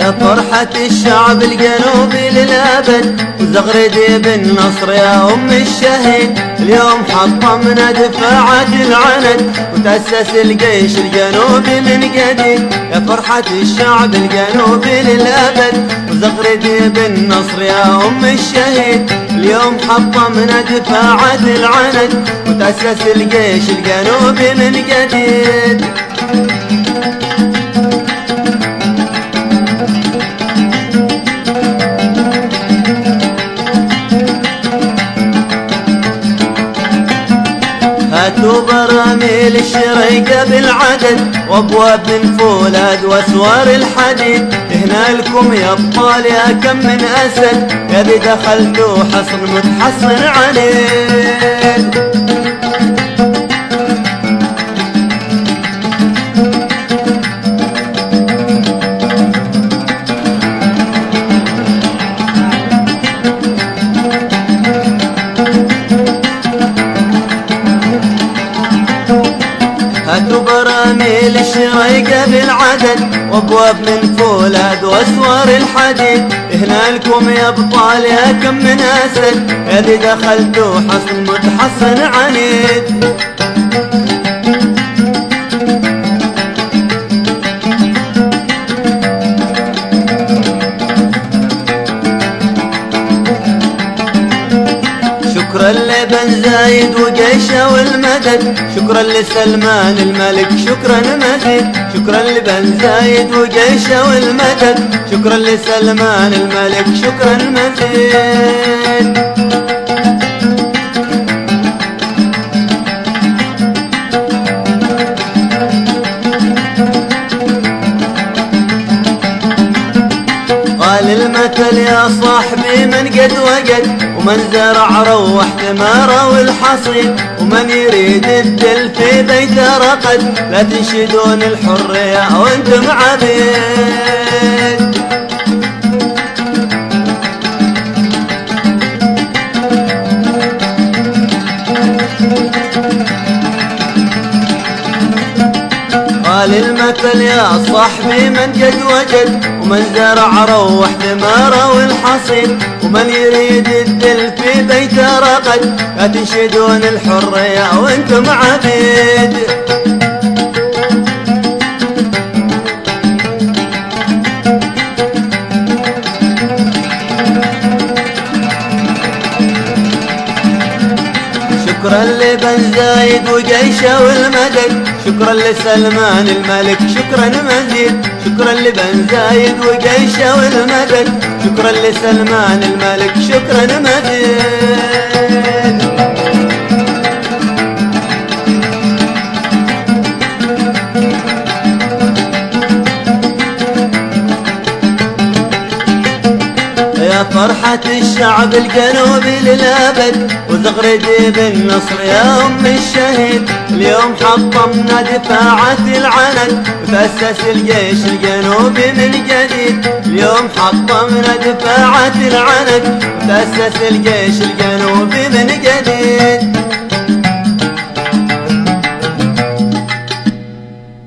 يا فرحة الشعب الجنوبي للأبد وزغردي بالنصر يا أم الشهيد. اليوم حطمنا دفاعات العند وتأسس الجيش الجنوبي من جديد. يا فرحة الشعب الجنوبي للأبد وزغردي بالنصر يا أم الشهيد. اليوم حطمنا دفاعات العند وتأسس الجيش الجنوبي من جديد. هاتوا براميل الشريقة بالعدد وابواب من فولاذ واسوار الحديد. هنا لكم يا ابطال يا كم من اسد يا ذي دخلتوا حصن متحصن عنيد. هاتوا براميل الشريقة بالعدد وابواب من فولاذ واسوار الحديد. هنا لكم يا ابطال يا كم من اسد يا ذي دخلتوا حصن متحصن عنيد. شكرا لبن زايد وجيشه والمدد، شكرا لسلمان الملك شكرا مزيد. شكرا لبن زايد وجيشه والمدد، شكرا لسلمان الملك شكرا مزيد. قال المثل يا صاحبي من قد وجد ومن زرع روح ثماره والحصيد. ومن يريد الدل في بيته رقد لا تنشدون الحرية وانتم عبيد. قال المثل يا صاحبي من قد وجد ومن زرع روح ثماره والحصيد. ومن يريد الدل في بيته رقد لا تنشدون الحرية وانتم عبيد. شكرا لبن زايد وجيشه والمدد، شكرا لسلمان الملك شكرا مزيد. شكرا لبن زايد وجيشه والمدد، شكرا لسلمان الملك شكرا مزيد. يا فرحة الشعب الجنوبي للأبد وزغردي بالنصر يا أم الشهيد. اليوم حطمنا دفاعات العند وتأسس الجيش الجنوبي من جديد. اليوم حطمنا دفاعات العند وتأسس الجيش الجنوبي